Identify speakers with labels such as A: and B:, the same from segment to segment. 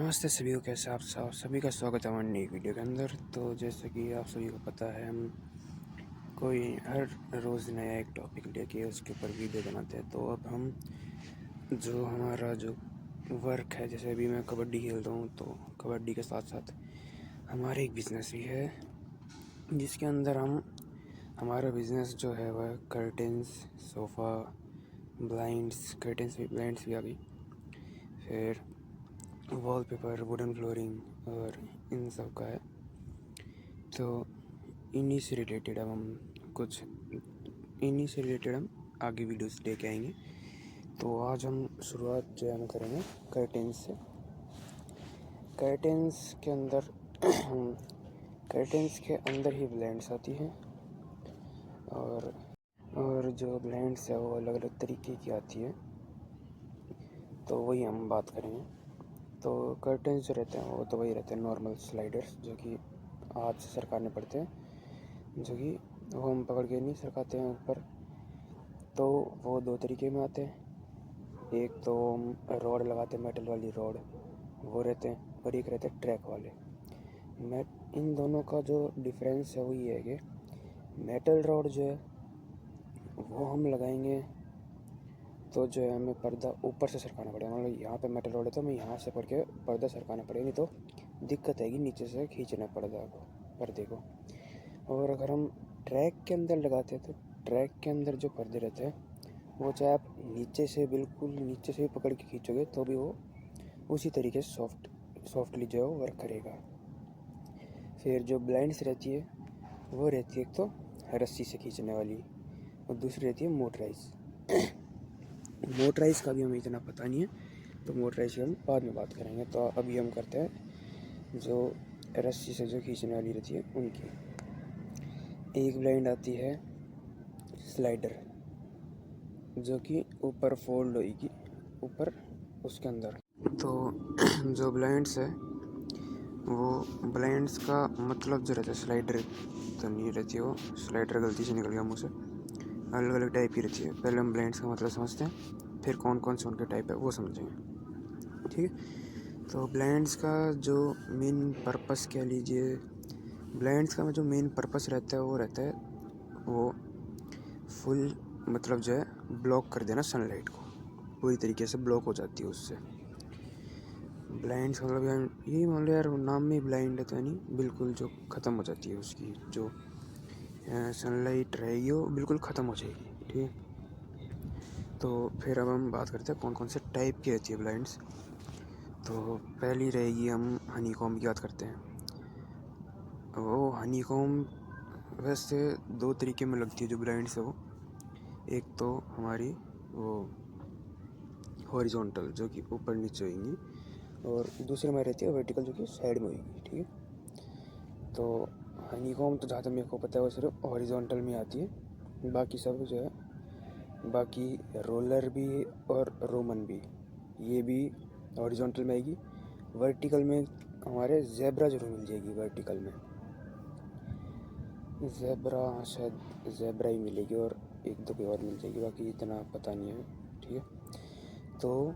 A: नमस्ते सभी को, कैसे आप सभी का स्वागत है हमारी नई वीडियो के अंदर। तो जैसे कि आप सभी को पता है, हम कोई हर रोज़ नया एक टॉपिक लेके उसके ऊपर वीडियो बनाते हैं। तो अब हम जो हमारा जो वर्क है, जैसे अभी मैं कबड्डी खेलता हूँ, तो कबड्डी के साथ साथ हमारा एक बिज़नेस भी है, जिसके अंदर हम हमारा बिज़नेस जो है वह कर्टेंस, सोफ़ा, ब्लाइंड्स, ब्लाइंड्स भी आ गई, फिर वॉलपेपर, वुडन फ्लोरिंग और इन सब का है। तो इन्हीं से रिलेटेड हम आगे वीडियोस लेके आएंगे। तो आज हम शुरुआत जो है हम करेंगे कर्टेंस से। कर्टेंस के अंदर कर्टेंस के अंदर ही ब्लाइंड्स आती हैं, और जो ब्लाइंड्स है वो अलग अलग तरीके की आती है, तो वही हम बात करेंगे। तो कर्टेंस जो रहते हैं वो तो वही रहते हैं, नॉर्मल स्लाइडर्स, जो कि हाथ से सरकाने पड़ते हैं, जो कि वो हम पकड़ के नहीं सरकाते हैं ऊपर। तो वो दो तरीके में आते हैं। एक तो हम रॉड लगाते हैं, मेटल वाली रॉड, वो रहते हैं, और एक रहते हैं ट्रैक वाले। इन दोनों का जो डिफरेंस है वो ये है कि मेटल रॉड जो है वो हम लगाएंगे तो जो है हमें पर्दा ऊपर से सरकाना पड़ेगा। मतलब यहाँ पे मेटल रोड है तो हमें यहाँ से पड़ के पर्दा सरकाना पड़ेगा, नहीं तो दिक्कत आएगी नीचे से खींचना पर्दे को। और अगर हम ट्रैक के अंदर लगाते हैं तो ट्रैक के अंदर जो पर्दे रहते हैं वो चाहे आप बिल्कुल नीचे से भी पकड़ के खींचोगे तो भी वो उसी तरीके से सॉफ्टली जो है वो वर्क करेगा। फिर जो ब्लाइंड्स रहती है वो रहती है एक तो रस्सी से खींचने वाली, और दूसरी रहती है मोटराइज़ का भी हमें इतना पता नहीं है, तो मोटराइज़ की हम बाद में बात करेंगे। तो अभी हम करते हैं जो रस्सी से जो खींचने वाली रहती है उनकी। एक ब्लाइंड आती है स्लाइडर, जो कि ऊपर फोल्ड होगी ऊपर उसके अंदर। तो जो ब्लाइंड्स है वो ब्लाइंड्स का मतलब जो रहता है, स्लाइडर तो नहीं रहती है, वो स्लाइडर गलती से निकल गया मुँह से, अलग अलग टाइप की रहती है। पहले हम ब्लाइंड्स का मतलब समझते हैं, फिर कौन कौन से उनके टाइप है वो समझेंगे, ठीक है। तो ब्लाइंड्स का जो मेन पर्पस कह लीजिए, ब्लाइंड्स का जो मेन पर्पस रहता है वो रहता है वो फुल मतलब जो है ब्लॉक कर देना, सनलाइट को पूरी तरीके से ब्लॉक हो जाती है उससे। ब्लाइंड्स मतलब यार यही मान लो यार, नाम में ब्लाइंड है तो यानी बिल्कुल जो ख़त्म हो जाती है, उसकी जो सनलाइट रहेगी वो बिल्कुल ख़त्म हो जाएगी, ठीक है। तो फिर अब हम बात करते हैं कौन कौन से टाइप की रहती है ब्लाइंड्स। तो पहली रहेगी, हम हनीकॉम्ब की बात करते हैं। वो हनीकॉम्ब वैसे दो तरीके में लगती है जो ब्लाइंड्स है वो। एक तो हमारी वो हॉरिजॉन्टल, जो कि ऊपर नीचे होगी, और दूसरी में रहती है वर्टिकल, जो कि साइड में होगी, ठीक है। तो हनीकॉम्ब तो जहाँ तक मेरे को पता है वो सिर्फ हॉरिजॉन्टल में आती है, बाकी सब जो है, बाकी रोलर भी और रोमन भी, ये भी हॉरिजॉन्टल में आएगी। वर्टिकल में हमारे ज़ेब्रा जरूर मिल जाएगी, वर्टिकल में ज़ेब्रा, शायद ज़ेब्रा ही मिलेगी, और एक दो कोई और मिल जाएगी, बाकी इतना पता नहीं है, ठीक है। तो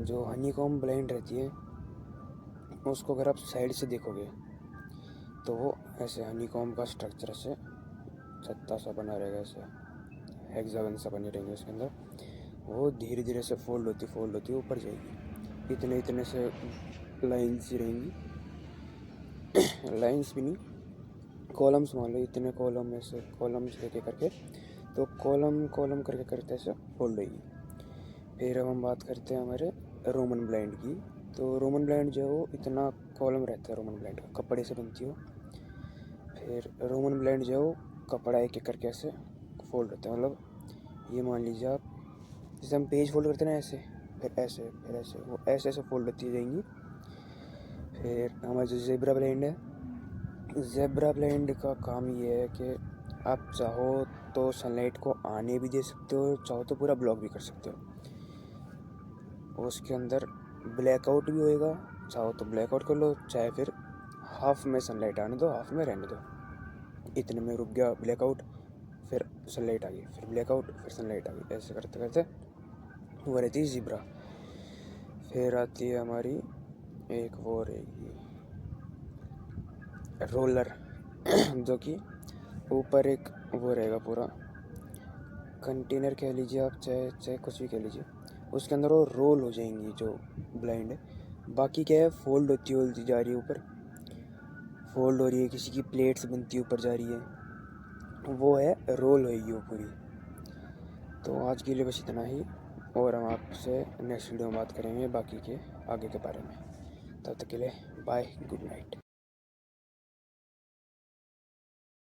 A: जो हनीकॉम्ब ब्लाइंड रहती है उसको अगर आप साइड से देखोगे तो वो ऐसे हनीकॉम्ब का स्ट्रक्चर से छत्ता सा बना रहेगा, ऐसे हेक्सागन सा बने रहेंगे उसके अंदर। वो धीरे धीरे से फोल्ड होती ऊपर जाएगी, इतने से लाइन्स ही रहेंगी, लाइन्स भी नहीं, कॉलम्स मान लो, इतने कॉलम ऐसे कॉलम्स लेके करके, तो कॉलम करके करते ऐसे फोल्ड होगी। फिर अब हम बात करते हैं हमारे रोमन ब्लाइंड की। तो रोमन ब्लाइंड जो है वो इतना कॉलम रहता है, रोमन ब्लाइंड का कपड़े से बनती हो। फिर रोमन ब्लाइंड जो है वो कपड़ा एक एक करके ऐसे फोल्ड होता है, मतलब ये मान लीजिए आप जैसे हम पेज फोल्ड करते हैं ना, ऐसे फिर ऐसे वो ऐसे फोल्ड होती जाएंगी। फिर हमारा जो ज़ेब्रा ब्लाइंड है, ज़ेब्रा ब्लाइंड का काम ये है कि आप चाहो तो सनलाइट को आने भी दे सकते हो, चाहो तो पूरा ब्लॉक भी कर सकते हो। उसके अंदर ब्लैकआउट भी होएगा, चाहो तो ब्लैकआउट कर लो, चाहे फिर हाफ में सनलाइट आने दो, हाफ में रहने दो। इतने में रुक गया ब्लैकआउट, फिर सनलाइट आ गई, फिर ब्लैकआउट, फिर सनलाइट आ गई, ऐसे करते करते वो रहती है ज़ेब्रा। फिर आती है हमारी एक वो रहेगी रोलर जो कि ऊपर एक वो रहेगा पूरा कंटेनर कह लीजिए आप, चाहे चाहे कुछ भी कह लीजिए, उसके अंदर वो रोल हो जाएंगी जो ब्लाइंड है। बाकी क्या है, फोल्ड होती जा रही है ऊपर, फोल्ड हो रही है, किसी की प्लेट्स बनती ऊपर जा रही है, वो है रोल होगी वो पूरी। तो आज के लिए बस इतना ही, और हम आपसे नेक्स्ट वीडियो में बात करेंगे बाकी के आगे के बारे में। तब तक के लिए बाय, गुड नाइट।